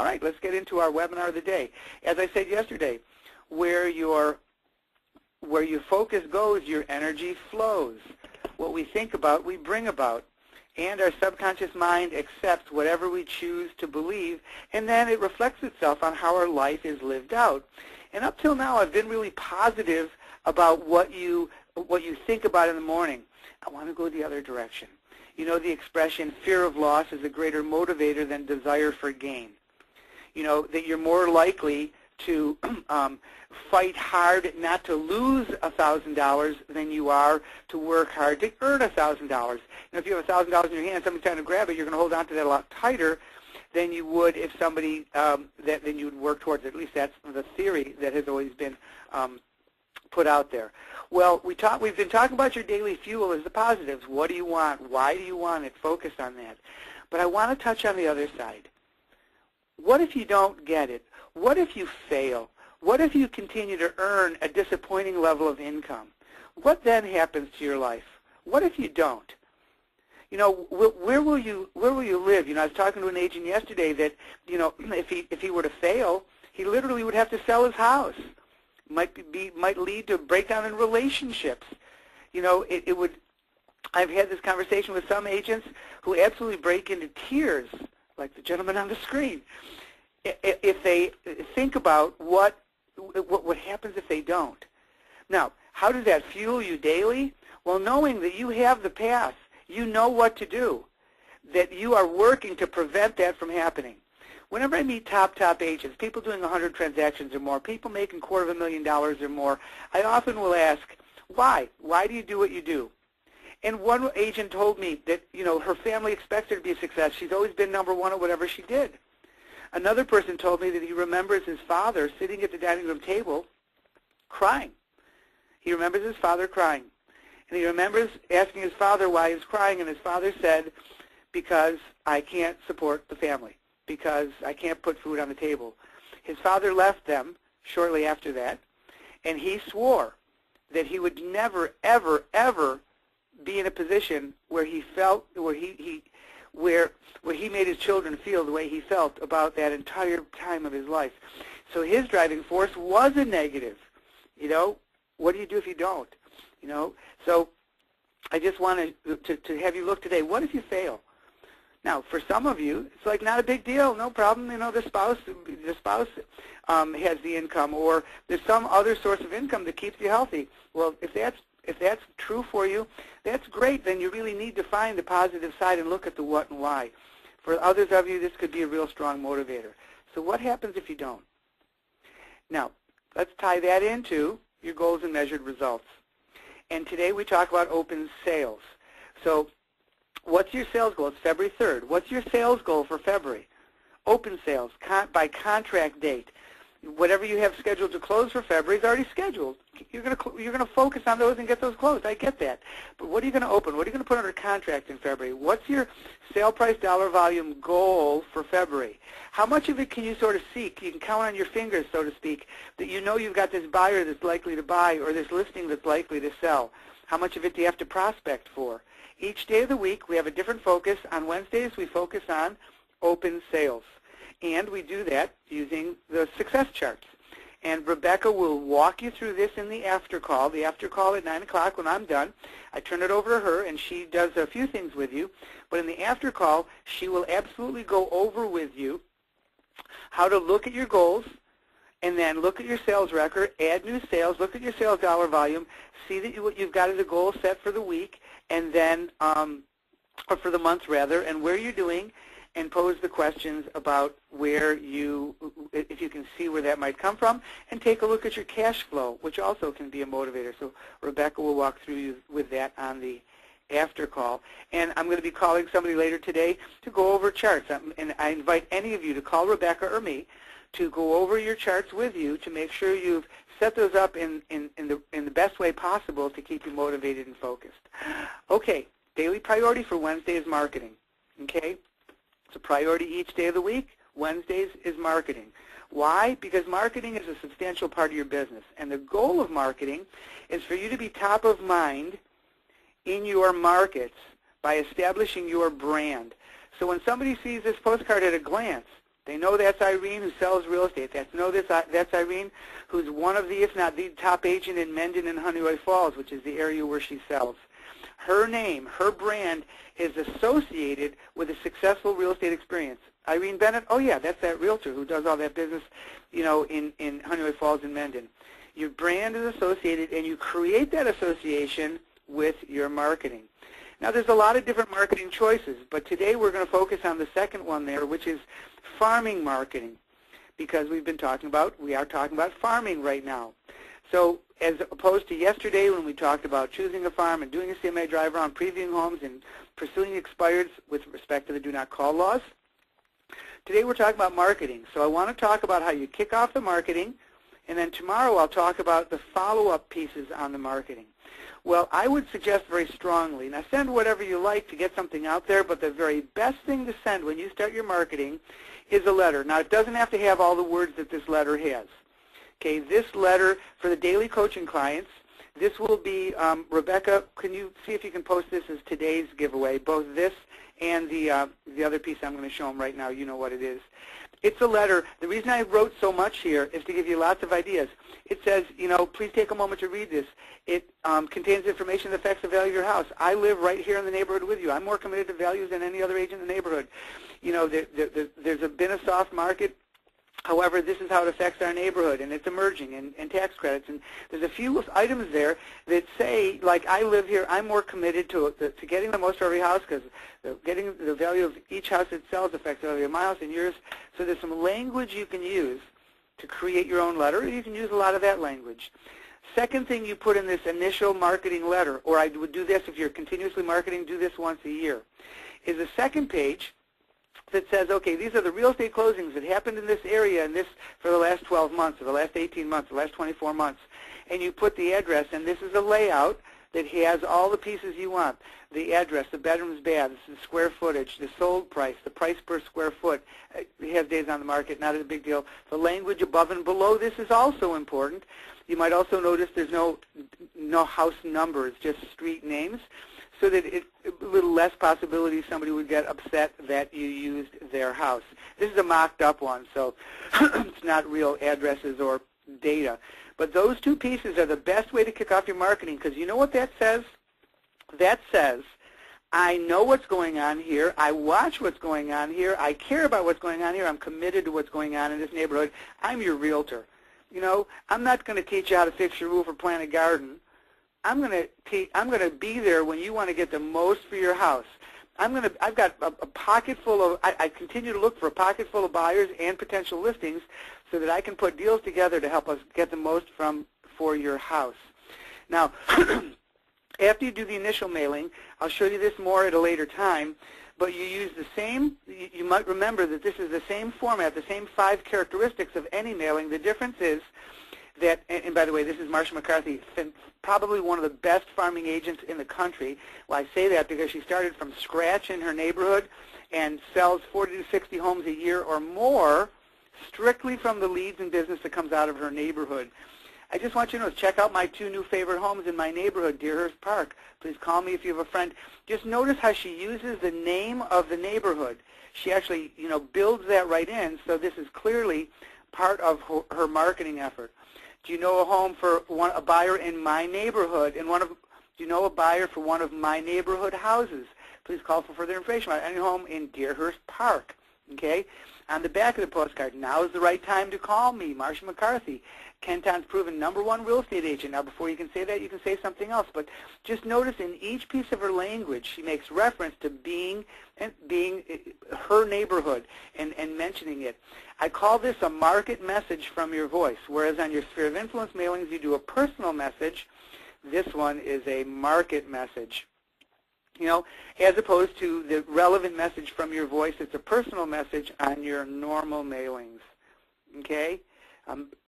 All right, let's get into our webinar of the day. As I said yesterday, where your focus goes, your energy flows. What we think about, we bring about. And our subconscious mind accepts whatever we choose to believe, and then it reflects itself on how our life is lived out. And up till now, I've been really positive about what you think about in the morning. I want to go the other direction. You know the expression, fear of loss is a greater motivator than desire for gain. You know, that you're more likely to fight hard not to lose $1,000 than you are to work hard to earn $1,000. If you have $1,000 in your hand, somebody's trying to grab it, you're going to hold on to that a lot tighter than you would if somebody then you would work towards it. At least that's the theory that has always been put out there. Well, we've been talking about your daily fuel as the positives. What do you want? Why do you want it? Focus on that. But I want to touch on the other side. What if you don't get it? What if you fail? What if you continue to earn a disappointing level of income? What then happens to your life? What if you don't? You know, where will you live? You know, I was talking to an agent yesterday that, you know, if he were to fail, he literally would have to sell his house. Might lead to a breakdown in relationships. You know, it would. I've had this conversation with some agents who absolutely break into tears, like the gentleman on the screen, if they think about what happens if they don't. Now, how does that fuel you daily? Well, knowing that you have the path, you know what to do, that you are working to prevent that from happening. Whenever I meet top agents, people doing 100 transactions or more, people making $250,000 or more, I often will ask, why? Why do you do what you do? And one agent told me that, you know, her family expects her to be a success. She's always been number one at whatever she did. Another person told me that he remembers his father sitting at the dining room table crying. He remembers his father crying. And he remembers asking his father why he was crying, and his father said, because I can't support the family, because I can't put food on the table. His father left them shortly after that, and he swore that he would never, ever, ever be in a position where he felt, where he made his children feel the way he felt about that entire time of his life. So his driving force was a negative. You know, what do you do if you don't? You know, so I just wanted to have you look today. What if you fail? Now, for some of you, it's like not a big deal, no problem. You know, the spouse has the income, or there's some other source of income that keeps you healthy. Well, if that's true for you, that's great. Then you really need to find the positive side and look at the what and why. For others of you, this could be a real strong motivator. So what happens if you don't? Now, let's tie that into your goals and measured results. And today we talk about open sales. So what's your sales goal? It's February 3rd. What's your sales goal for February? Open sales by contract date. Whatever you have scheduled to close for February is already scheduled. You're going to focus on those and get those closed. I get that. But what are you going to open? What are you going to put under contract in February? What's your sale price dollar volume goal for February? How much of it can you sort of seek? You can count on your fingers, so to speak, that you know you've got this buyer that's likely to buy or this listing that's likely to sell. How much of it do you have to prospect for? Each day of the week, we have a different focus. On Wednesdays, we focus on open sales. And we do that using the success charts. And Rebecca will walk you through this in the after call. The after call at 9 o'clock when I'm done. I turn it over to her, and she does a few things with you. But in the after call, she will absolutely go over with you how to look at your goals, and then look at your sales record, add new sales, look at your sales dollar volume, see that what you've got as a goal set for the week, and then, or for the month rather, and where you're doing, and pose the questions about where you, if you can see where that might come from, and take a look at your cash flow, which also can be a motivator. So Rebecca will walk through you with that on the after call. And I'm going to be calling somebody later today to go over charts. And I invite any of you to call Rebecca or me to go over your charts with you to make sure you've set those up in the best way possible to keep you motivated and focused. Okay, daily priority for Wednesday is marketing. Okay? It's a priority each day of the week. Wednesdays is marketing. Why? Because marketing is a substantial part of your business. And the goal of marketing is for you to be top of mind in your markets by establishing your brand. So when somebody sees this postcard at a glance, They know that's Irene who sells real estate. That's Irene who's one of the, if not the top agent in Mendon and Honeywell Falls, which is the area where she sells. Her name, her brand is associated with a successful real estate experience. Irene Bennett, oh yeah, that's that realtor who does all that business, you know, in Honeywell Falls and Mendon. Your brand is associated, and you create that association with your marketing. Now, there's a lot of different marketing choices, but today we're going to focus on the second one there, which is farming marketing, because we are talking about farming right now. So as opposed to yesterday when we talked about choosing a farm and doing a CMA drive around, previewing homes, and pursuing expireds with respect to the do not call laws, today we're talking about marketing. So I want to talk about how you kick off the marketing, and then tomorrow I'll talk about the follow-up pieces on the marketing. Well, I would suggest very strongly, now send whatever you like to get something out there, but the very best thing to send when you start your marketing is a letter. Now, it doesn't have to have all the words that this letter has. Okay, this letter for the daily coaching clients, this will be, Rebecca, can you see if you can post this as today's giveaway, both this and the other piece I'm going to show them right now. You know what it is. It's a letter. The reason I wrote so much here is to give you lots of ideas. It says, you know, please take a moment to read this. It contains information that affects the value of your house. I live right here in the neighborhood with you. I'm more committed to values than any other agent in the neighborhood. You know, there's been a soft market. However, this is how it affects our neighborhood, and it's emerging, and tax credits. And there's a few items there that say, like, I live here, I'm more committed to getting the most for every house, because getting the value of each house it sells affects the value of my house and yours. So there's some language you can use to create your own letter. You can use a lot of that language. Second thing you put in this initial marketing letter, or I would do this if you're continuously marketing, do this once a year, is a second page that says, okay, these are the real estate closings that happened in this area and this for the last 12 months or the last 18 months, the last 24 months. And you put the address, and this is a layout that has all the pieces you want. The address, the bedrooms, baths, the square footage, the sold price, the price per square foot. It has days on the market, not a big deal. The language above and below this is also important. You might also notice there's no house numbers, just street names, so that a little less possibility somebody would get upset that you used their house. This is a mocked up one, so it's not real addresses or data. But those two pieces are the best way to kick off your marketing, because you know what that says? That says, I know what's going on here, I watch what's going on here, I care about what's going on here, I'm committed to what's going on in this neighborhood, I'm your realtor. You know, I'm not going to teach you how to fix your roof or plant a garden. I'm going to be there when you want to get the most for your house. I've got a pocket full of, I continue to look for a pocket full of buyers and potential listings so that I can put deals together to help us get the most for your house. Now, after you do the initial mailing, I'll show you this more at a later time, but you use the same, you might remember that this is the same format, the same 5 characteristics of any mailing. The difference is that, and by the way, this is Marsha McCarthy, probably one of the best farming agents in the country. Well, I say that because she started from scratch in her neighborhood and sells 40 to 60 homes a year or more strictly from the leads and business that comes out of her neighborhood. I just want you to know, check out my 2 new favorite homes in my neighborhood, Deerhurst Park. Please call me if you have a friend. Just notice how she uses the name of the neighborhood. She actually, you know, builds that right in, so this is clearly part of her marketing effort. Do you know a home for a buyer in my neighborhood? Do you know a buyer for one of my neighborhood houses? Please call for further information about any home in Deerhurst Park. Okay? On the back of the postcard, now is the right time to call me, Marsha McCarthy. Kenton's proven #1 real estate agent. Now, before you can say that, you can say something else. But just notice in each piece of her language, she makes reference to being her neighborhood and mentioning it. I call this a market message from your voice, whereas on your sphere of influence mailings, you do a personal message. This one is a market message. You know, as opposed to the relevant message from your voice, it's a personal message on your normal mailings. Okay?